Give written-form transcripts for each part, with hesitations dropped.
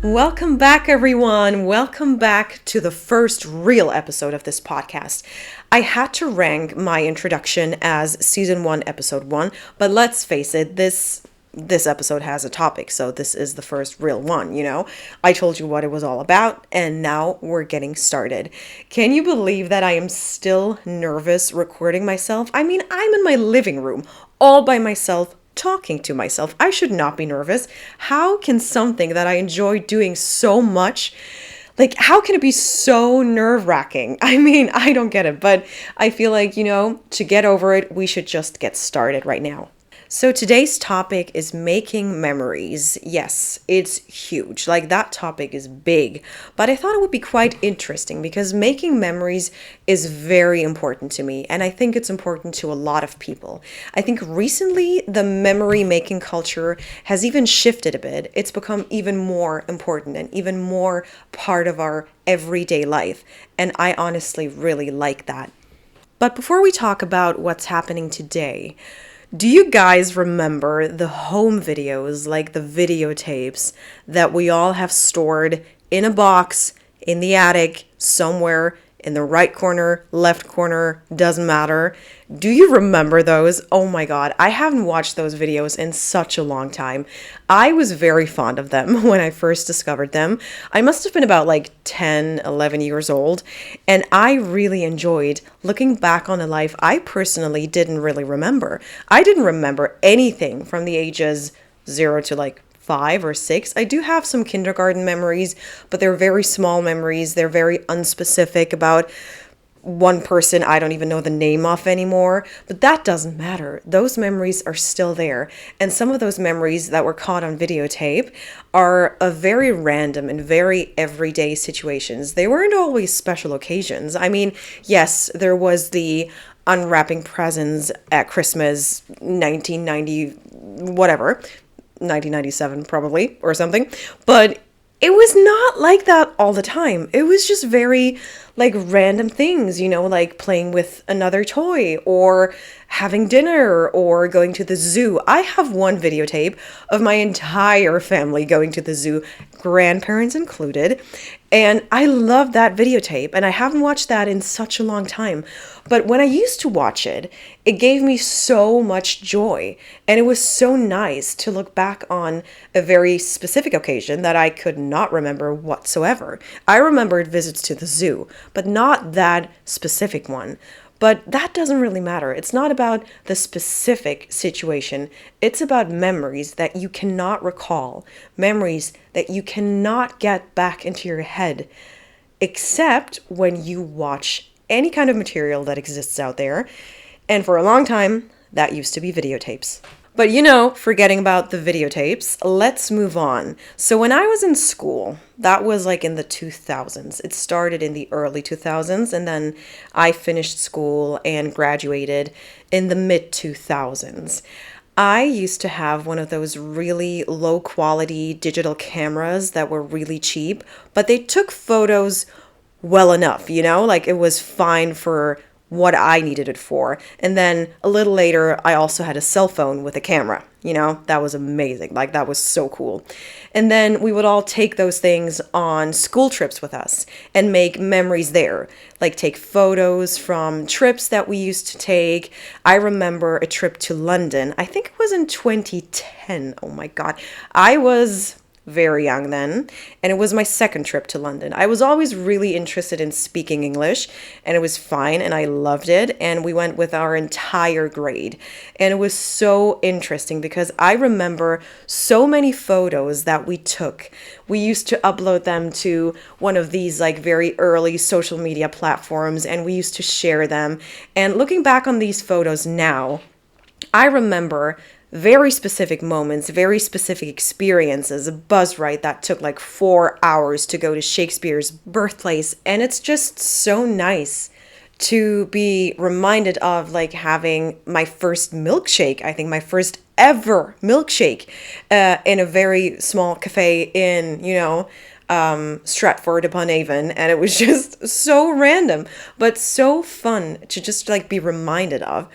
Welcome back, everyone. Welcome back to the first real episode of this podcast. I had to rank my introduction as season 1, episode 1, but let's face it, this episode has a topic, so this is the first real one, you know? I told you what it was all about, and now we're getting started. Can you believe that I am still nervous recording myself? I mean, I'm in my living room, all by myself, talking to myself. I should not be nervous. How can something that I enjoy doing so much, like, how can it be so nerve-wracking? I mean, I don't get it, but I feel like, to get over it, we should just get started right now. So today's topic is making memories. Yes, it's huge. Like, that topic is big, but I thought it would be quite interesting because making memories is very important to me, and I think it's important to a lot of people. I think recently the memory making culture has even shifted a bit. It's become even more important and even more part of our everyday life, and I honestly really like that. But before we talk about what's happening today, do you guys remember the home videos, like the videotapes that we all have stored in a box, in the attic, somewhere in the right corner, left corner, doesn't matter? Do you remember those? Oh my God, I haven't watched those videos in such a long time. I was very fond of them when I first discovered them. I must have been about like 10, 11 years old, and I really enjoyed looking back on a life I personally didn't really remember. I didn't remember anything from the ages 0 to like 5 or 6. I do have some kindergarten memories, but they're very small memories. They're very unspecific about one person I don't even know the name of anymore, but that doesn't matter. Those memories are still there. And some of those memories that were caught on videotape are of very random and very everyday situations. They weren't always special occasions. I mean, yes, there was the unwrapping presents at Christmas 1990, whatever, 1997 probably, or something, but it was not like that all the time. It was just very like random things, like playing with another toy or having dinner or going to the zoo. I have one videotape of my entire family going to the zoo, grandparents included, and I love that videotape, and I haven't watched that in such a long time. But when I used to watch it, it gave me so much joy, and it was so nice to look back on a very specific occasion that I could not remember whatsoever. I remembered visits to the zoo, but not that specific one. But that doesn't really matter. It's not about the specific situation. It's about memories that you cannot recall, memories that you cannot get back into your head, except when you watch any kind of material that exists out there. And for a long time, that used to be videotapes. But forgetting about the videotapes, let's move on. So when I was in school, that was like in the 2000s. It started in the early 2000s, and then I finished school and graduated in the mid 2000s. I used to have one of those really low quality digital cameras that were really cheap, but they took photos well enough, like it was fine for what I needed it for. And then a little later, I also had a cell phone with a camera. That was amazing. Like, that was so cool. And then we would all take those things on school trips with us and make memories there. Like, take photos from trips that we used to take. I remember a trip to London. I think it was in 2010. Oh my God. I was very young then, and it was my second trip to London. I was always really interested in speaking English, and it was fine, and I loved it, and we went with our entire grade, and it was so interesting because I remember so many photos that we took. We used to upload them to one of these like very early social media platforms, and we used to share them. And looking back on these photos now, I remember very specific moments, very specific experiences. A bus ride that took like 4 hours to go to Shakespeare's birthplace. And it's just so nice to be reminded of like having my first milkshake. I think my first ever milkshake in a very small cafe in, Stratford upon Avon, and it was just so random, but so fun to just like be reminded of.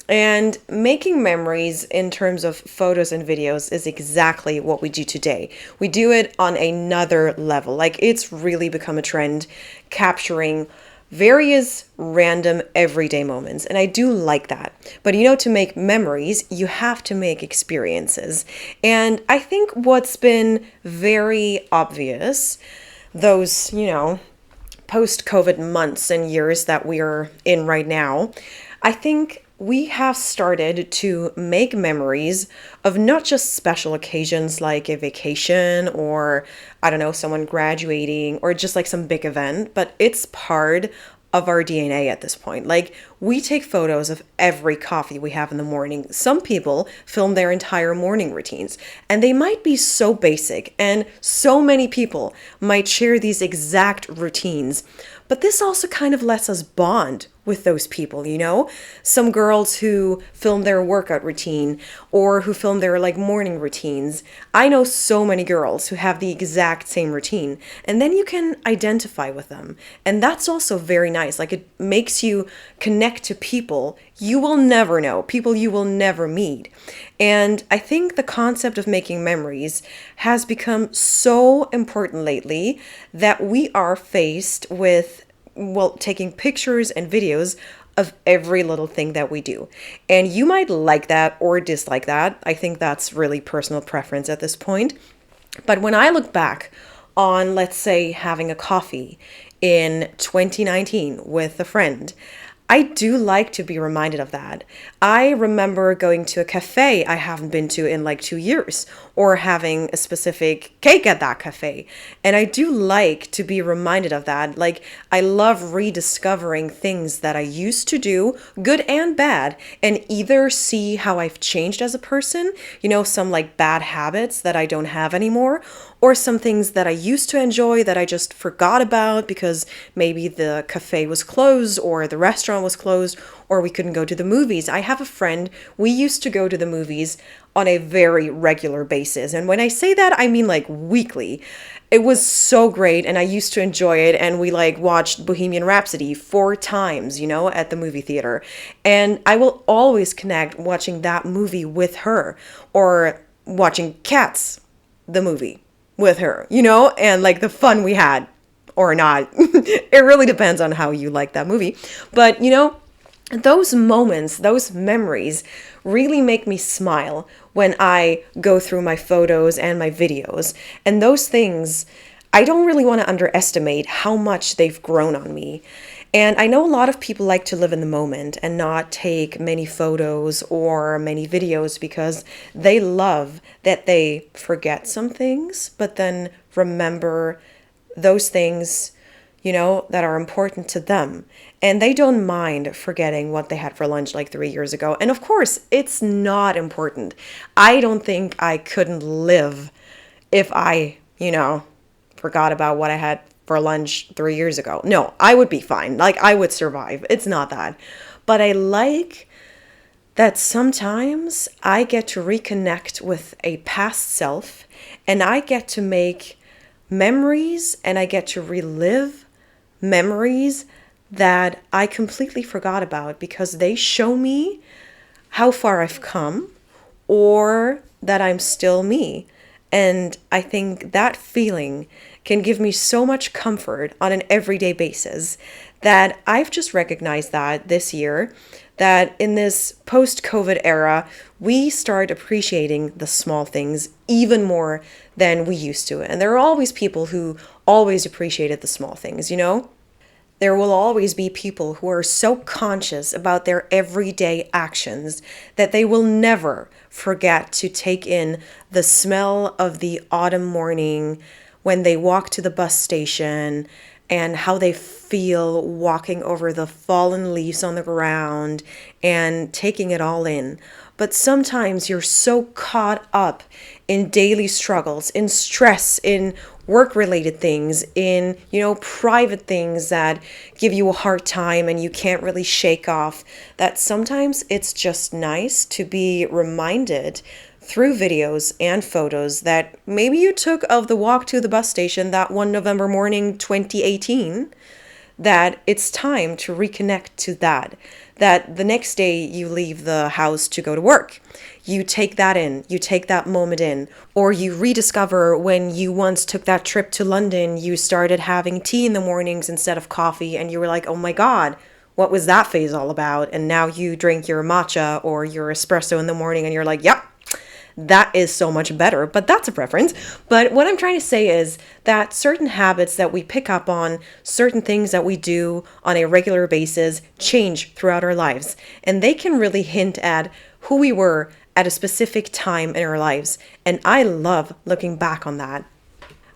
And making memories in terms of photos and videos is exactly what we do today. We do it on another level. Like, it's really become a trend, capturing various random everyday moments. And I do like that. But to make memories, you have to make experiences. And I think what's been very obvious, those, post-COVID months and years that we're in right now, I think we have started to make memories of not just special occasions like a vacation or, I don't know, someone graduating or just like some big event, but it's part of our DNA at this point. Like, we take photos of every coffee we have in the morning. Some people film their entire morning routines, and they might be so basic, and so many people might share these exact routines. But this also kind of lets us bond with those people, Some girls who film their workout routine or who film their like morning routines. I know so many girls who have the exact same routine, and then you can identify with them. And that's also very nice. Like, it makes you connect to people you will never know, people you will never meet. And I think the concept of making memories has become so important lately that we are faced with, well, taking pictures and videos of every little thing that we do. And you might like that or dislike that. I think that's really personal preference at this point. But when I look back on, let's say, having a coffee in 2019 with a friend, I do like to be reminded of that. I remember going to a cafe I haven't been to in like 2 years, or having a specific cake at that cafe. And I do like to be reminded of that. Like, I love rediscovering things that I used to do, good and bad, and either see how I've changed as a person, some like bad habits that I don't have anymore, or some things that I used to enjoy that I just forgot about because maybe the cafe was closed or the restaurant was closed or we couldn't go to the movies. I have a friend, we used to go to the movies on a very regular basis. And when I say that, I mean like weekly. It was so great and I used to enjoy it. And we like watched Bohemian Rhapsody 4 times, at the movie theater. And I will always connect watching that movie with her, or watching Cats, the movie, with her, and like the fun we had or not. It really depends on how you like that movie. But, those moments, those memories really make me smile when I go through my photos and my videos. And those things, I don't really want to underestimate how much they've grown on me. And I know a lot of people like to live in the moment and not take many photos or many videos because they love that they forget some things, but then remember those things, that are important to them. And they don't mind forgetting what they had for lunch like 3 years ago. And of course, it's not important. I don't think I couldn't live if I, forgot about what I had for lunch 3 years ago. No, I would be fine. Like, I would survive. It's not that. But I like that sometimes I get to reconnect with a past self, and I get to make memories, and I get to relive memories that I completely forgot about because they show me how far I've come, or that I'm still me. And I think that feeling can give me so much comfort on an everyday basis that I've just recognized that this year, that in this post-COVID era, we start appreciating the small things even more than we used to. And there are always people who always appreciated the small things, There will always be people who are so conscious about their everyday actions that they will never forget to take in the smell of the autumn morning when they walk to the bus station, and how they feel walking over the fallen leaves on the ground and taking it all in. But sometimes you're so caught up in daily struggles, in stress, in work-related things, in, private things that give you a hard time and you can't really shake off, that sometimes it's just nice to be reminded through videos and photos that maybe you took of the walk to the bus station that one November morning, 2018, that it's time to reconnect to that. that the next day you leave the house to go to work. You take that in, you take that moment in, or you rediscover when you once took that trip to London, you started having tea in the mornings instead of coffee, and you were like, oh my God, what was that phase all about? And now you drink your matcha or your espresso in the morning, and you're like, yep, that is so much better, but that's a preference. But what I'm trying to say is that certain habits that we pick up on, certain things that we do on a regular basis change throughout our lives. And they can really hint at who we were at a specific time in our lives. And I love looking back on that.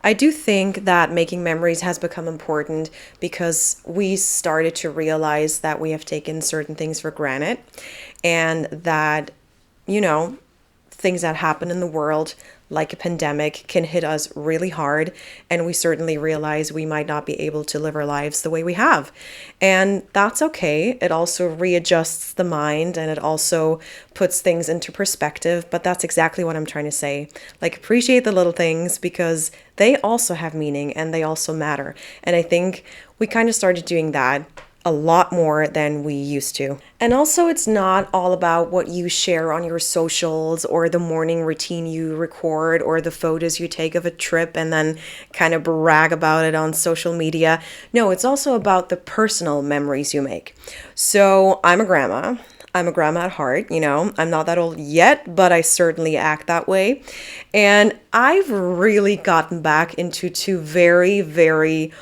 I do think that making memories has become important because we started to realize that we have taken certain things for granted, and that, you know, things that happen in the world, like a pandemic, can hit us really hard. And we certainly realize we might not be able to live our lives the way we have. And that's okay. It also readjusts the mind, and it also puts things into perspective. But that's exactly what I'm trying to say. Like, appreciate the little things because they also have meaning and they also matter. And I think we kind of started doing that a lot more than we used to. And also, it's not all about what you share on your socials or the morning routine you record or the photos you take of a trip and then kind of brag about it on social media. No, it's also about the personal memories you make. So I'm a grandma. I'm a grandma at heart, you know. I'm not that old yet, but I certainly act that way. And I've really gotten back into two very, very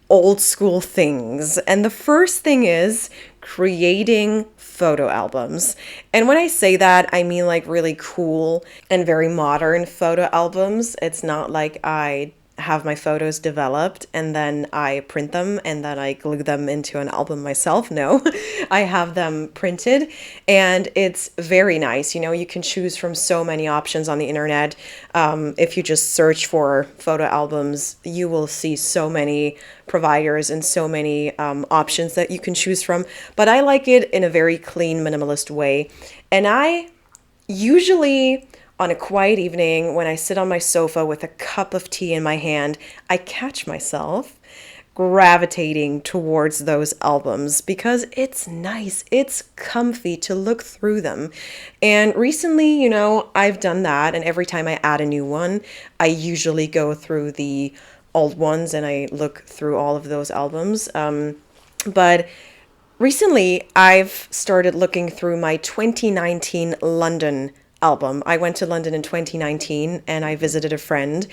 old school things. And the first thing is creating photo albums. And when I say that, I mean like really cool and very modern photo albums. It's not like I have my photos developed and then I print them and then I glue them into an album myself. No, I have them printed, and it's very nice. You know, you can choose from so many options on the internet. If you just search for photo albums, you will see so many providers and so many options that you can choose from. But I like it in a very clean, minimalist way. And I usually, on a quiet evening, when I sit on my sofa with a cup of tea in my hand, I catch myself gravitating towards those albums because it's nice, it's comfy to look through them. And recently, you know, I've done that, and every time I add a new one, I usually go through the old ones and I look through all of those albums. But recently, I've started looking through my 2019 London album. I went to London in 2019 and I visited a friend,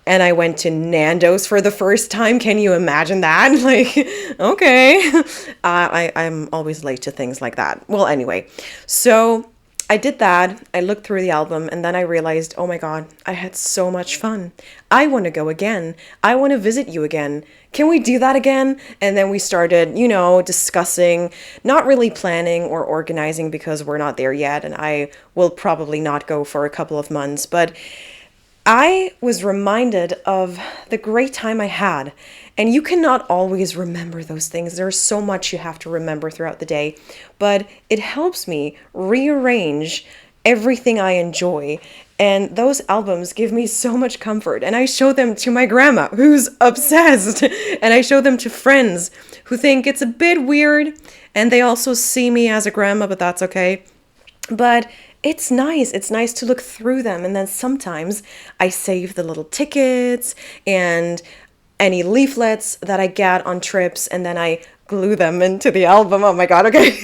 and I went to Nando's for the first time. Can you imagine that? Like, okay. I'm always late to things like that. Well, anyway, so I did that. I looked through the album and then I realized, oh my God, I had so much fun. I want to go again. I want to visit you again. Can we do that again? And then we started, you know, discussing, not really planning or organizing because we're not there yet. And I will probably not go for a couple of months. But I was reminded of the great time I had. And you cannot always remember those things. There's so much you have to remember throughout the day. But it helps me rearrange everything I enjoy. And those albums give me so much comfort. And I show them to my grandma, who's obsessed. And I show them to friends who think it's a bit weird. And they also see me as a grandma, but that's okay. But it's nice. It's nice to look through them. And then sometimes I save the little tickets and any leaflets that I get on trips, and then I glue them into the album. Oh my God, okay.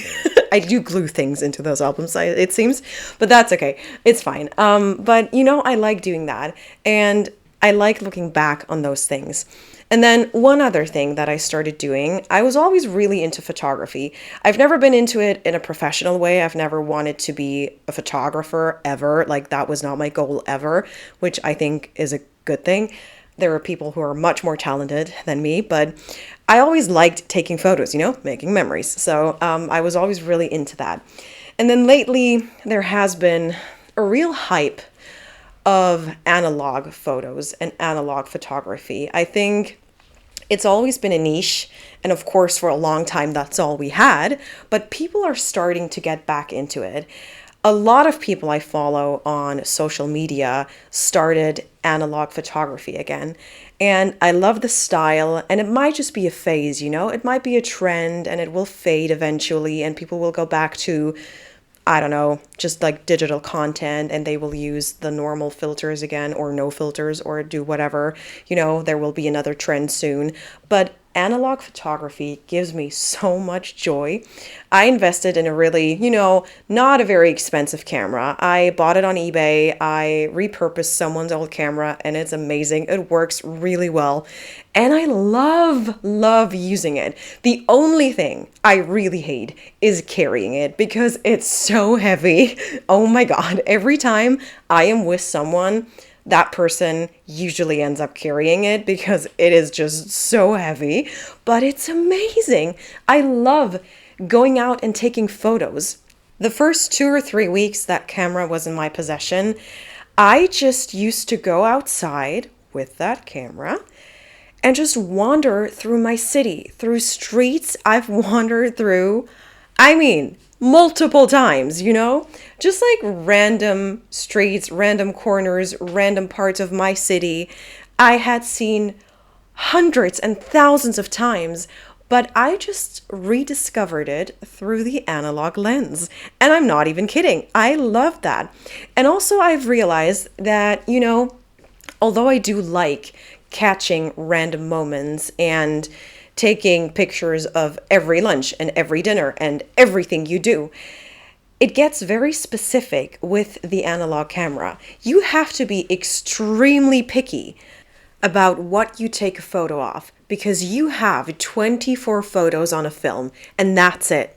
I do glue things into those albums, it seems, but that's okay. It's fine. But you know, I like doing that, and I like looking back on those things. And then one other thing that I started doing, I was always really into photography. I've never been into it in a professional way. I've never wanted to be a photographer ever. Like, that was not my goal ever, which I think is a good thing. There are people who are much more talented than me, but I always liked taking photos, you know, making memories. So I was always really into that. And then lately, there has been a real hype of analog photos and analog photography. I think it's always been a niche, and of course, for a long time, that's all we had, but people are starting to get back into it. A lot of people I follow on social media started analog photography again. And I love the style, and it might just be a phase, It might be a trend and it will fade eventually, and people will go back to, I don't know, just like digital content, and they will use the normal filters again, or no filters, or do whatever. There will be another trend soon. But analog photography gives me so much joy. I invested in a really, not a very expensive camera. I bought it on eBay. I repurposed someone's old camera, and it's amazing. It works really well. And I love using it. The only thing I really hate is carrying it because it's so heavy. Oh my God. Every time I am with someone, that person usually ends up carrying it because it is just so heavy, but it's amazing. I love going out and taking photos. The first 2 or 3 weeks that camera was in my possession, I just used to go outside with that camera and just wander through my city, through streets I've wandered through. Multiple times, just like random streets, random corners, random parts of my city. I had seen hundreds and thousands of times, but I just rediscovered it through the analog lens. And I'm not even kidding. I love that. And also I've realized that, although I do like catching random moments and taking pictures of every lunch and every dinner and everything you do, it gets very specific with the analog camera. You have to be extremely picky about what you take a photo of because you have 24 photos on a film and that's it.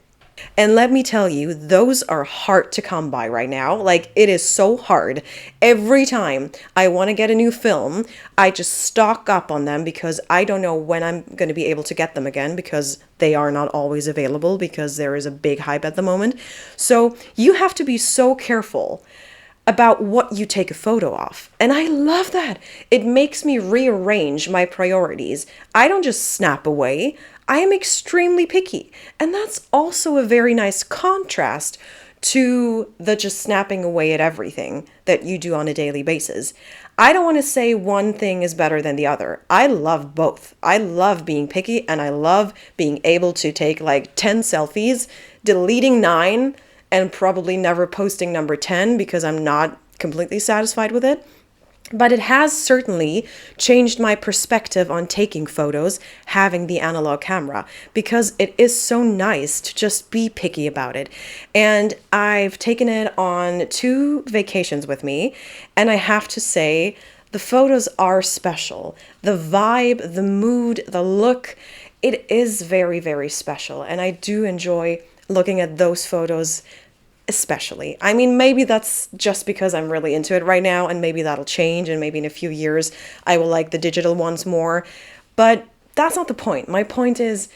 And let me tell you, those are hard to come by right now. Like, it is so hard. Every time I want to get a new film, I just stock up on them because I don't know when I'm going to be able to get them again because they are not always available because there is a big hype at the moment. So you have to be so careful about what you take a photo of. And I love that. It makes me rearrange my priorities. I don't just snap away. I am extremely picky. And that's also a very nice contrast to the just snapping away at everything that you do on a daily basis. I don't want to say one thing is better than the other. I love both. I love being picky and I love being able to take like 10 selfies, deleting 9 and probably never posting number 10 because I'm not completely satisfied with it. But it has certainly changed my perspective on taking photos, having the analog camera, because it is so nice to just be picky about it. And I've taken it on 2 vacations with me, and I have to say, the photos are special. The vibe, the mood, the look, it is very, very special. And I do enjoy looking at those photos especially. Maybe that's just because I'm really into it right now, and maybe that'll change, and maybe in a few years I will like the digital ones more. But that's not the point. My point is,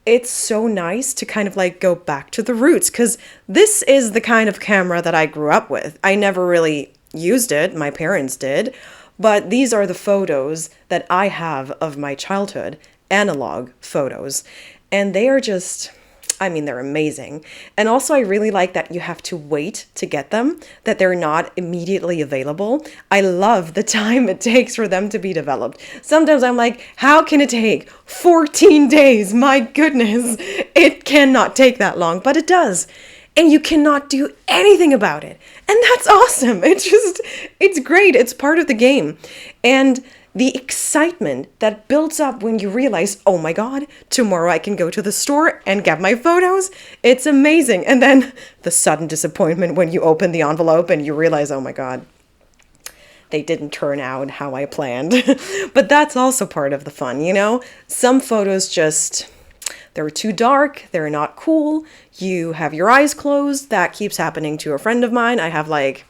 it's so nice to kind of like go back to the roots, because this is the kind of camera that I grew up with. I never really used it. My parents did. But these are the photos that I have of my childhood, analog photos. And they are just, they're amazing. And also I really like that you have to wait to get them, that they're not immediately available. I love the time it takes for them to be developed. Sometimes I'm like, how can it take 14 days? My goodness, it cannot take that long, but it does. And you cannot do anything about it. And that's awesome. It's great. It's part of the game. And the excitement that builds up when you realize, oh my God, tomorrow I can go to the store and get my photos. It's amazing. And then the sudden disappointment when you open the envelope and you realize, oh my God, they didn't turn out how I planned. But that's also part of the fun, Some photos they're too dark, they're not cool, you have your eyes closed. That keeps happening to a friend of mine. I have like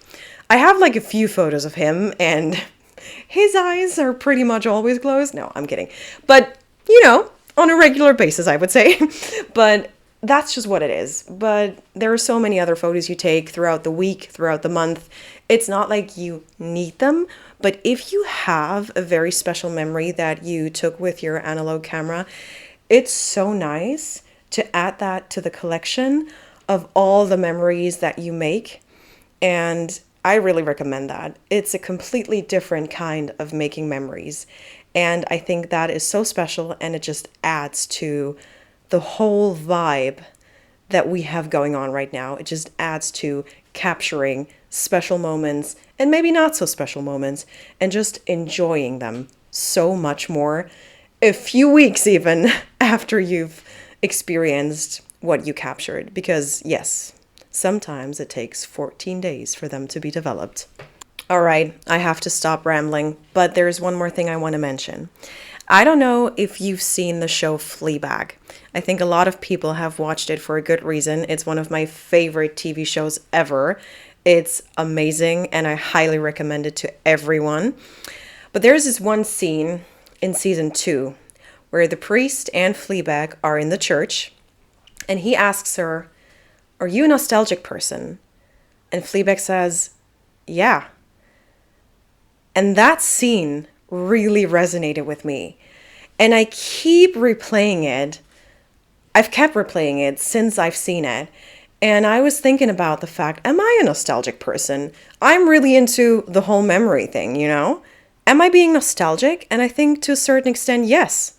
a few photos of him, and his eyes are pretty much always closed. No, I'm kidding. But, on a regular basis, I would say. But that's just what it is. But there are so many other photos you take throughout the week, throughout the month. It's not like you need them. But if you have a very special memory that you took with your analog camera, it's so nice to add that to the collection of all the memories that you make. And I really recommend that. It's a completely different kind of making memories. And I think that is so special, and it just adds to the whole vibe that we have going on right now. It just adds to capturing special moments and maybe not so special moments and just enjoying them so much more a few weeks even after you've experienced what you captured. Because, yes, sometimes it takes 14 days for them to be developed. All right, I have to stop rambling, but there's one more thing I want to mention. I don't know if you've seen the show Fleabag. I think a lot of people have watched it for a good reason. It's one of my favorite TV shows ever. It's amazing, and I highly recommend it to everyone. But there's this one scene in season 2 where the priest and Fleabag are in the church, and he asks her, "Are you a nostalgic person?" And Fleabag says, "Yeah." And that scene really resonated with me. And I keep replaying it. I've kept replaying it since I've seen it. And I was thinking about the fact, am I a nostalgic person? I'm really into the whole memory thing, you know? Am I being nostalgic? And I think to a certain extent, yes,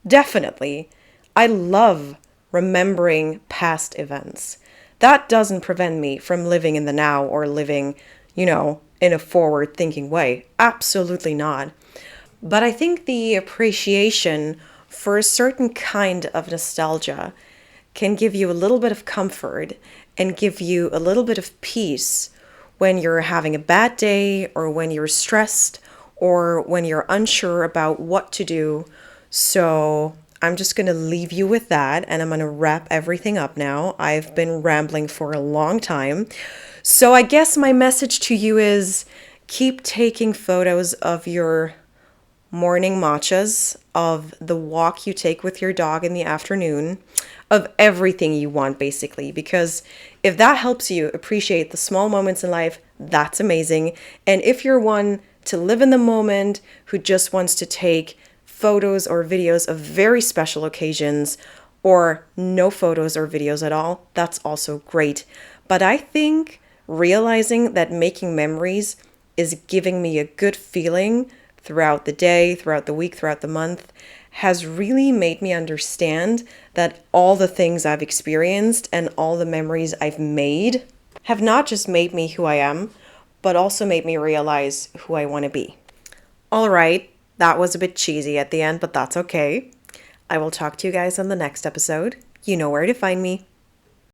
definitely. I love remembering past events. That doesn't prevent me from living in the now or living, in a forward thinking way. Absolutely not. But I think the appreciation for a certain kind of nostalgia can give you a little bit of comfort and give you a little bit of peace when you're having a bad day or when you're stressed or when you're unsure about what to do. So I'm just going to leave you with that, and I'm going to wrap everything up now. I've been rambling for a long time. So I guess my message to you is keep taking photos of your morning matchas, of the walk you take with your dog in the afternoon, of everything you want, basically. Because if that helps you appreciate the small moments in life, that's amazing. And if you're one to live in the moment, who just wants to take photos or videos of very special occasions, or no photos or videos at all, that's also great. But I think realizing that making memories is giving me a good feeling throughout the day, throughout the week, throughout the month, has really made me understand that all the things I've experienced and all the memories I've made have not just made me who I am, but also made me realize who I want to be. All right, that was a bit cheesy at the end, but that's okay. I will talk to you guys on the next episode. You know where to find me.